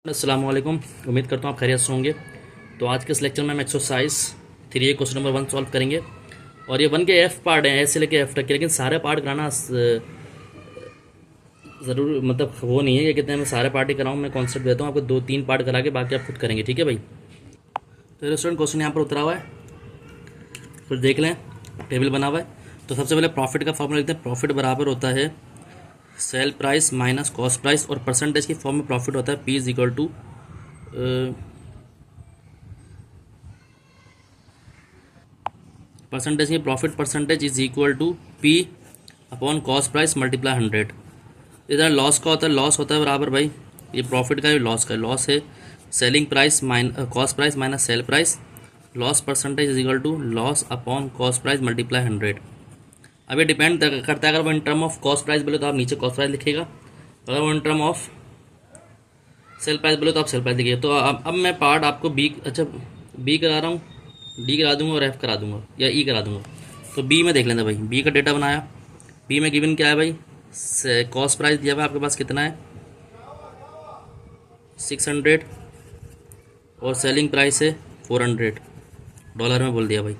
अस्सलाम वालेकुम। उम्मीद करता हूँ आप खैरियत से होंगे। तो आज के इस लेक्चर में हम एक्सरसाइज 3 क्वेश्चन नंबर 1 सॉल्व करेंगे। और ये 1 के एफ पार्ट हैं, एस से लेके एफ तक के, लेकिन सारे पार्ट कराना ज़रूर मतलब वो नहीं है कि कितने मैं सारे पार्ट ही कराऊँ। मैं कॉन्सेप्ट देता हूँ आपको, 2-3 पार्ट करा के बाकी आप खुद करेंगे, ठीक है भाई। तो स्टूडेंट क्वेश्चन यहाँ पर उतरा हुआ है, फिर देख लें, टेबल बना हुआ है। तो सबसे पहले प्रॉफिट का फॉर्मूला लिखते हैं। प्रॉफिट बराबर होता है sell price minus cost price, और परसेंटेज की फॉर्म में प्रॉफिट होता है P is equal to percentage की profit percentage is equal to P upon cost price multiply 100। इधर लॉस का होता है, लॉस होता है बराबर भाई, ये प्रॉफिट का है, लॉस का लॉस है selling price cost price minus sale price. Loss percentage is equal to loss upon cost price multiply 100। अब ये डिपेंड करता है, अगर वो in term of cost price बोले तो आप नीचे कॉस्ट प्राइस लिखिएगा, अगर वो in term of sale price बोले तो आप सेल प्राइस लिखिएगा। तो अब मैं पार्ट आपको बी करा रहा हूँ, डी करा दूंगा और एफ करा दूंगा या ई करा दूंगा। तो बी में देख लेते भाई, बी का डेटा बनाया। बी में गिवन क्या है भाई, कॉस्ट प्राइस दिया हुआ है आपके पास कितना है 600, और सेलिंग प्राइस है 400, डॉलर में बोल दिया भाई।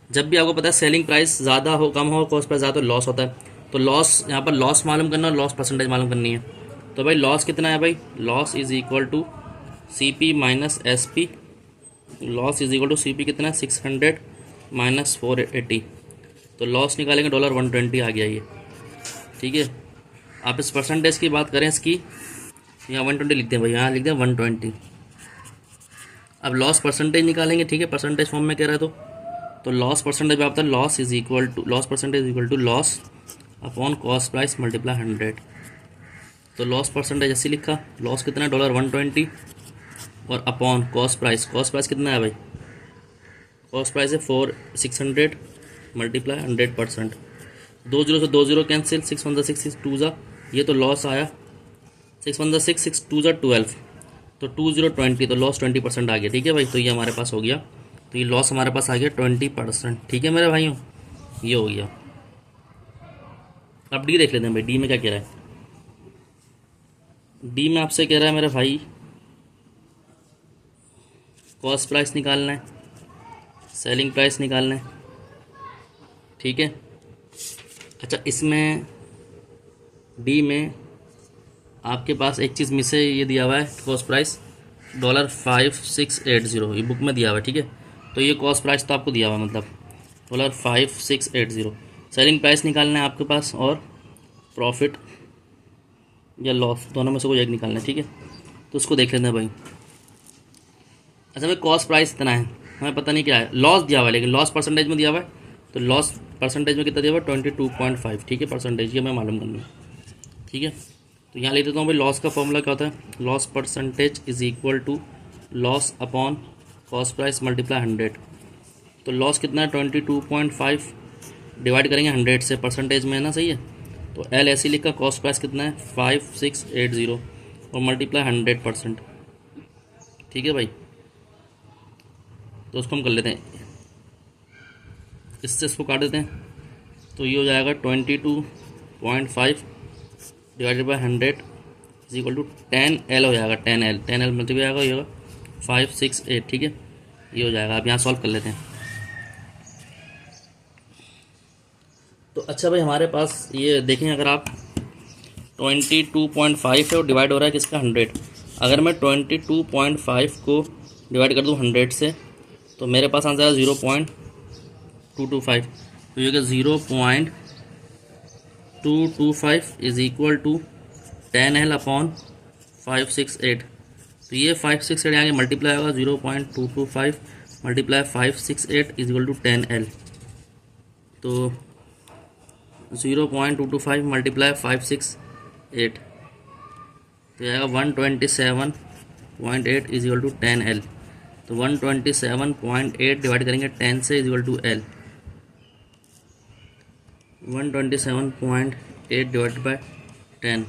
जब भी आपको पता है सेलिंग प्राइस ज़्यादा हो कम हो कॉस्ट प्राइस ज़्यादा, तो लॉस होता है। तो लॉस यहाँ पर लॉस मालूम करना और लॉस परसेंटेज मालूम करनी है। तो भाई लॉस कितना है भाई, loss is equal to C P minus S P. Loss is equal to C P कितना है 600 माइनस 480। तो लॉस निकालेंगे $120 आ गया ये, ठीक है। आप इस परसेंटेज की बात करें इसकी, यहाँ 120 लिखते हैं भाई, यहाँ लिखते हैं 120। अब लॉस परसेंटेज निकालेंगे, ठीक है, परसेंटेज फॉर्म में कह रहा है तो लॉस परसेंटेज में आता है loss is equal to loss percentage equal to loss upon cost price multiply 100। तो लॉस परसेंटेज ऐसे लिखा, लॉस कितना है $120, और अपॉन कॉस्ट प्राइस कितना है भाई, कॉस्ट प्राइस है 600 मल्टीप्लाई 100%। 2 0 से 2 0 कैंसिल, 6 1 6 6 2 ज़ा, ये तो लॉस आया 6 1 6 6 2 ज़ा 12, तो 20 तो लॉस 20% आ गया, ठीक है भाई। तो ये हमारे पास हो गया, तो ये लॉस हमारे पास आ गया 20%, ठीक है मेरे भाइयों, ये हो गया। अब डी देख लेते हैं भाई, डी में क्या कह रहा है। डी में आपसे कह रहा है मेरे भाई कॉस्ट प्राइस निकालना है, सेलिंग प्राइस निकालना है, ठीक है। अच्छा, इसमें डी में आपके पास एक चीज़ मिस है, ये दिया हुआ है कॉस्ट प्राइस $5680, ये बुक में दिया हुआ है, ठीक है। तो ये कॉस्ट प्राइस तो आपको दिया हुआ है, मतलब $5680। सेलिंग प्राइस निकालना है आपके पास, और प्रॉफिट या लॉस दोनों में से कोई एक निकालना है, ठीक है। तो उसको देख लेते हैं भाई। अच्छा भाई, कॉस्ट प्राइस इतना है, हमें पता नहीं क्या है, लॉस दिया हुआ है, लेकिन लॉस परसेंटेज में दिया हुआ है, तो लॉस परसेंटेज में कितना दिया हुआ है 22.5, ठीक है। परसेंटेज ये मैं मालूम करनी है, ठीक है। तो यहाँ ले देता हूँ भाई, लॉस का फॉर्मूला क्या होता है, loss percentage is equal to loss upon cost price multiply 100। तो लॉस कितना है 22.5, डिवाइड करेंगे 100 से, परसेंटेज में है ना, सही है। तो एल ऐसी लिखा, कॉस्ट प्राइस कितना है 5680, और मल्टीप्लाई 100%, ठीक है भाई। तो उसको हम कर लेते हैं, इससे इसको काट देते हैं, तो ये हो जाएगा 22.5 divided by 100 is equal to 10L हो जाएगा, 10L मल्टीप्लाई आएगा, ये होगा 568, ठीक है, ये हो जाएगा। आप यहाँ सॉल्व कर लेते हैं। तो अच्छा भाई, हमारे पास ये देखें, अगर आप 22.5 है और डिवाइड हो रहा है किसका 100, अगर मैं 22.5 को डिवाइड कर दूँ 100 से, तो मेरे पास आंसर है 0.225। तो ये 0.225 is equal to 10L upon 568। तो ये 568 आगे मल्टीप्लाई होगा, 0.225 multiply 568 is equal to 10L। तो 0.225 मल्टीप्लाई 568, तो आएगा 127.8 इज इक्वल टू 10L। तो 127.8 डिवाइड करेंगे 10 से is equal to L, 127.8 divide by 10,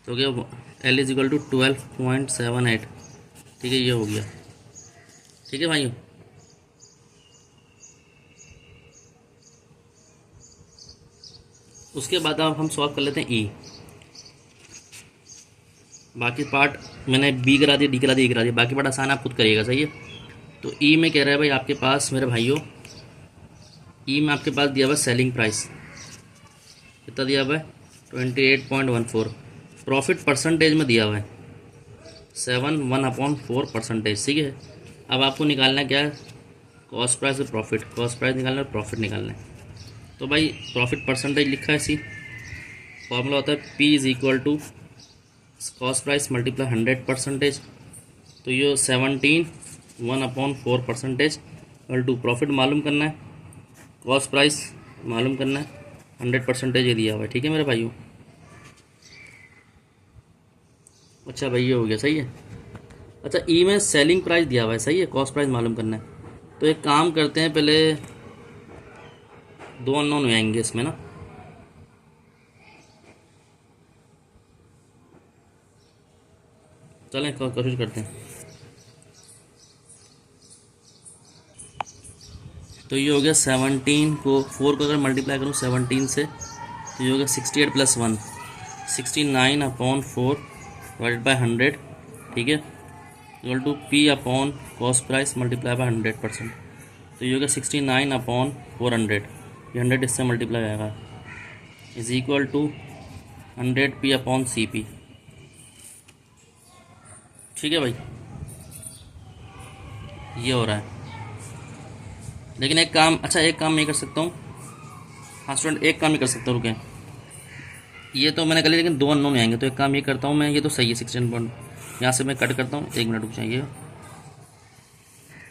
तो क्या L इज इक्वल टू 12.78, ठीक है, ये हो गया, ठीक है भाइयों। उसके बाद अब हम सॉल्व कर लेते हैं ई। बाकी पार्ट मैंने बी करा दिया, डी करा दिया, E करा दिया, बाकी पार्ट आसान है, आप खुद करिएगा। सही है। तो ई में कह रहा है भाई आपके पास मेरे भाइयों, ई में आपके पास दिया हुआ सेलिंग प्राइस कितना दिया हुआ है 28.14। प्रॉफिट परसेंटेज में दिया हुआ है 7 1/4 परसेंटेज। ठीक है। अब आपको निकालना है क्या है, कॉस्ट प्राइस और प्रॉफिट। कॉस्ट प्राइस निकालना है, प्रॉफिट निकालना है। तो भाई प्रॉफिट परसेंटेज लिखा है, सी फॉर्मूला होता है P is equal to cost price multiply 100%। तो ये 17 1/4% इक्वल टू प्रॉफिट मालूम करना है, कॉस्ट प्राइस मालूम करना है, 100% ये दिया हुआ है। ठीक है मेरे भाइयों। अच्छा भाई ये हो गया। सही है। अच्छा ई में सेलिंग प्राइस दिया हुआ है। सही है। कॉस्ट प्राइस मालूम करना है। तो एक काम करते हैं, पहले दो अननोन आएंगे इसमें ना। चलें कोशिश करते हैं। तो ये हो गया 17 को 4 को अगर मल्टीप्लाई करूँ 17 से तो ये हो गया 68 + 1 69/4 डिवाइडेड बाई 100। ठीक है। Equal to P upon cost price multiply by 100%। तो ये हो गया 69/400। ये 100 इससे मल्टीप्लाई आएगा इज इक्वल टू 100P/CP। ठीक है भाई, ये हो रहा है। लेकिन एक काम, अच्छा एक काम मैं कर सकता हूँ। हाँ स्टूडेंट, एक काम ही कर सकता हूँ, रुकें। ये तो मैंने कर लिया, लेकिन दो अननोन में आएंगे। तो एक काम ये करता हूँ मैं, ये तो सही है 16 पॉइंट, यहाँ से मैं कट करता हूँ। 1 मिनट रुक जाइए,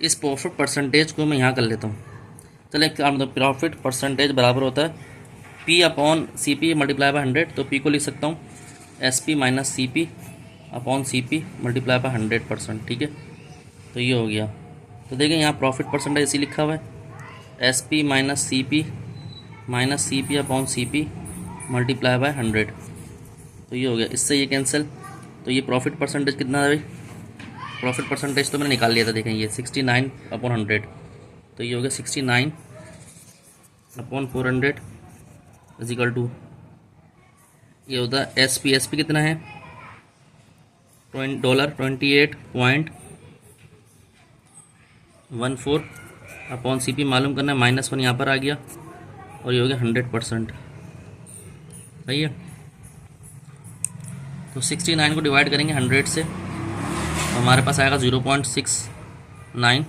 इस प्रॉफिट परसेंटेज को मैं यहाँ कर लेता हूँ। चलो एक काम, मतलब प्रॉफिट परसेंटेज बराबर होता है P/CP मल्टीप्लाई बाई 100। तो P को लिख सकता हूँ SP - CP/CP मल्टीप्लाई बाई 100%। ठीक है। तो ये हो गया। तो देखिए यहाँ प्रॉफिट परसेंटेज इसी लिखा हुआ है SP - CP/CP मल्टीप्लाई बाय 100। तो ये हो गया, इससे ये कैंसिल। तो ये प्रॉफिट परसेंटेज कितना है भाई, प्रॉफिट परसेंटेज तो मैंने निकाल लिया था। देखें ये 69/100। तो ये हो गया 69/400 इज इक्वल टू, ये होता है SP कितना है $28.14/CP मालूम करना है। -1 यहाँ पर आ गया और ये हो गया 100%। सही है। तो 69 को डिवाइड करेंगे 100 से तो हमारे पास आएगा 0.69।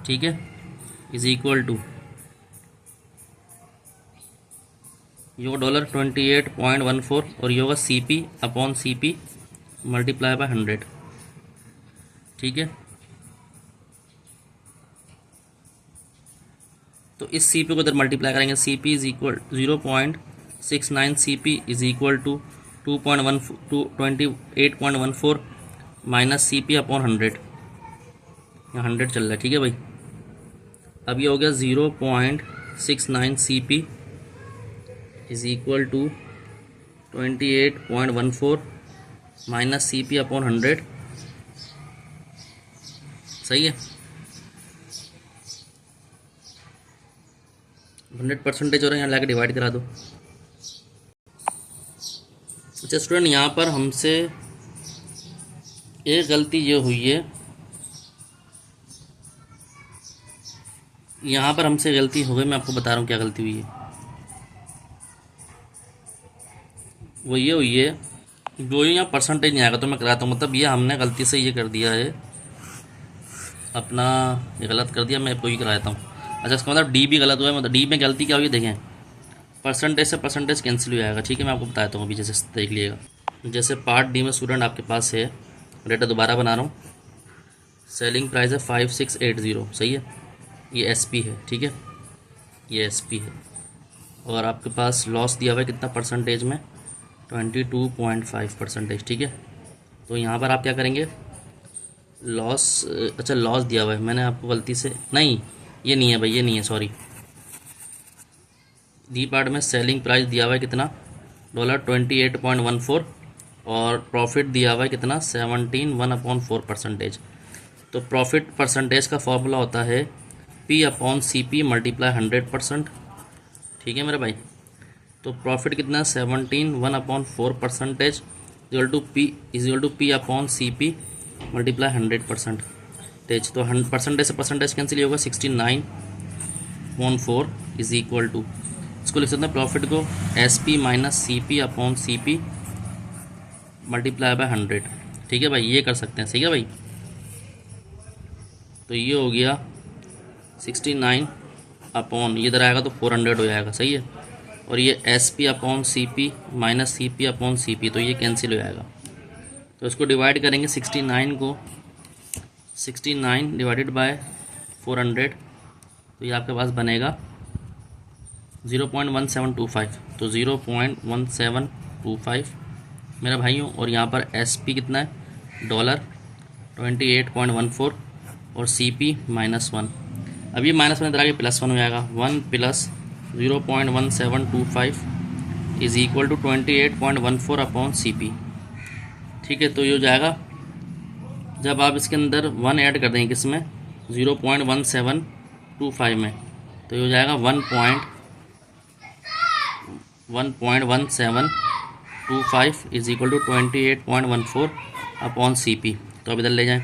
ठीक है। इज इक्वल टू ये होगा $28.14 और ये होगा CP/CP मल्टीप्लाई बाय 100। ठीक है। तो इस CP को इधर मल्टीप्लाई करेंगे। CP is equal 0.69 CP is equal to 28.14 minus CP/100। यहाँ 100 चल रहा है। ठीक है भाई। अब ये हो गया 0.69 CP is equal to 28.14 minus CP/100। सही है। 100% हो रहा है, यहाँ लाके डिवाइड करा दो। अच्छा स्टूडेंट, यहाँ पर हमसे एक गलती ये हुई है, यहाँ पर हमसे गलती हो गई। मैं आपको बता रहा हूँ क्या गलती हुई है। वो ये हुई है, जो यहाँ परसेंटेज नहीं आएगा तो मैं कराता हूँ। मतलब ये हमने गलती से ये कर दिया है अपना, ये गलत कर दिया, मैं कोई कराता हूँ। अच्छा इसका मतलब डी भी गलत हुआ है। मतलब डी में गलती क्या हुई देखें, परसेंटेज से परसेंटेज कैंसिल हो जाएगा। ठीक है, मैं आपको बताता हूँ अभी। जैसे देख लीजिएगा, जैसे पार्ट डी में स्टूडेंट आपके पास है, डेटा दोबारा बना रहा हूँ। सेलिंग प्राइस है 5680। सही है। ये SP है। ठीक है, ये SP है। और आपके पास लॉस दिया हुआ है कितना परसेंटेज में, 22.5%। ठीक है। तो यहाँ पर आप क्या करेंगे, लॉस, अच्छा लॉस दिया हुआ है, मैंने आपको गलती से, नहीं ये नहीं है भाई, ये नहीं है, सॉरी। डी पार्ट में सेलिंग प्राइस दिया हुआ है कितना, $28.14 और प्रॉफिट दिया हुआ है कितना, 17 1/4%। तो प्रॉफिट परसेंटेज का फॉर्मूला होता है P/CP मल्टीप्लाई 100%। ठीक है मेरे भाई। तो प्रॉफिट कितना, 17 1/4% is equal to P upon C P multiply 100%। तो परसेंटेज से परसेंटेज कैंसिल होगा, 69.4 इज इक्वल टू, इसको लिख सकते हैं प्रॉफिट को S P minus C P upon C P multiply by 100। ठीक है भाई, ये कर सकते हैं, सही है भाई। तो ये हो गया 69 अपॉन, ये इधर आएगा तो 400 हो जाएगा, सही है। और ये S P upon C P minus C P upon C P, तो ये कैंसिल हो जाएगा। तो इसको डिवाइड करेंगे 69 को, 69 डिवाइडेड बाय 400, तो ये आपके पास बनेगा 0.1725। तो 0.1725 मेरा भाइयों। और यहाँ पर एस पी कितना है, $28.14 और सी पी -1। अब ये माइनस में इधर आगे +1 हो जाएगा, 1 + 0.1725 is equal to 28.14 upon C P. ठीक है, तो ये हो जाएगा, जब आप इसके अंदर 1 ऐड कर देंगे किसमें, 0.1725 में, तो ये हो जाएगा 1.1725 is equal to 28.14 upon C P. तो अब इधर ले जाएं,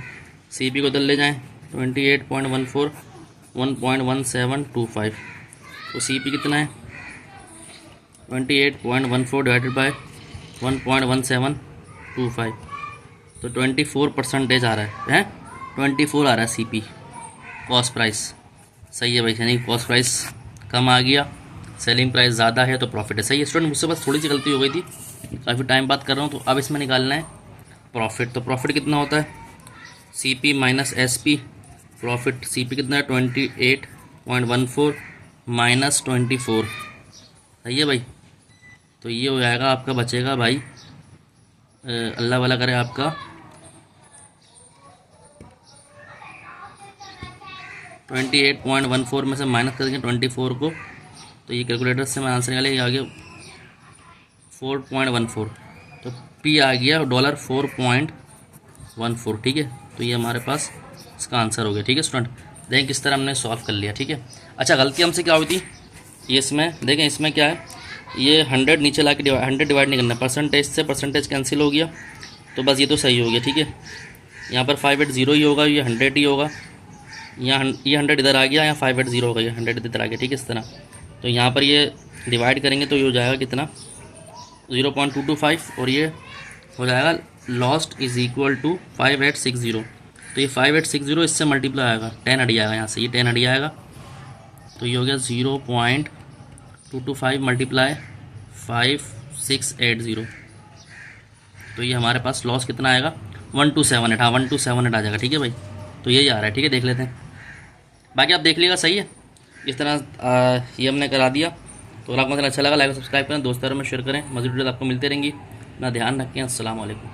सी पी को इधर ले जाएं, 28.14 1.1725, तो सी पी कितना है 28.14 डिवाइडेड बाय 1.1725, तो 24% आ रहा है 24 आ रहा है सी पी कॉस्ट प्राइस। सही है भाई, यानी कॉस्ट प्राइस कम आ गया, सेलिंग प्राइस ज़्यादा है तो प्रॉफिट है। सही है स्टूडेंट, मुझसे बस थोड़ी सी गलती हो गई थी, काफ़ी टाइम बात कर रहा हूँ। तो अब इसमें निकालना है प्रॉफिट। तो प्रॉफिट कितना होता है, C P minus S P, profit C P कितना है 28.14 माइनस 24। सही है भाई, तो ये हो जाएगा आपका, बचेगा भाई अल्लाह वाला करे आपका 28.14 में से माइनस कर देंगे 24 को, तो ये कैलकुलेटर से मैं आंसर निकाले, ये आ गया 4.14। तो पी आ गया $4.14। ठीक है, तो ये हमारे पास इसका आंसर हो गया। ठीक है स्टूडेंट, देखें किस तरह हमने सॉल्व कर लिया। ठीक है, अच्छा गलती हमसे क्या हुई थी, ये इसमें देखें, इसमें क्या है, ये 100 नीचे ला के 100 डिवाइड नहीं करना, परसेंटेज से परसेंटेज कैंसिल हो गया, तो बस ये तो सही हो गया। ठीक है, यहाँ पर 580 ही होगा, ये 100 ही होगा, यहाँ ये 100 इधर आ गया, यहाँ 580 होगा, ये 100 इधर आ गया। ठीक है, इस तरह। तो यहाँ पर ये डिवाइड करेंगे तो ये हो जाएगा कितना 0.225, और ये हो जाएगा लॉस्ट इज इक्वल टू 5860। तो ये 5860 इससे मल्टीप्लाई आएगा, 10 हट जाएगा यहाँ से, ये 10 हट जाएगा, तो ये हो गया 0.225 मल्टीप्लाई 5680। तो ये हमारे पास लॉस कितना आएगा 1278। हाँ 1278 आ जाएगा। ठीक है भाई, तो यही आ रहा है। ठीक है, देख लेते हैं, बाकी आप देख लीजिएगा। सही है, इस तरह ये हमने करा दिया। तो अगर आपको अच्छा लगा लाइक और सब्सक्राइब करें, दोस्तों में शेयर करें, मज़ीद वीडियो आपको मिलते रहेंगी। अपना ध्यान रखें। अस्सलाम वालेकुम।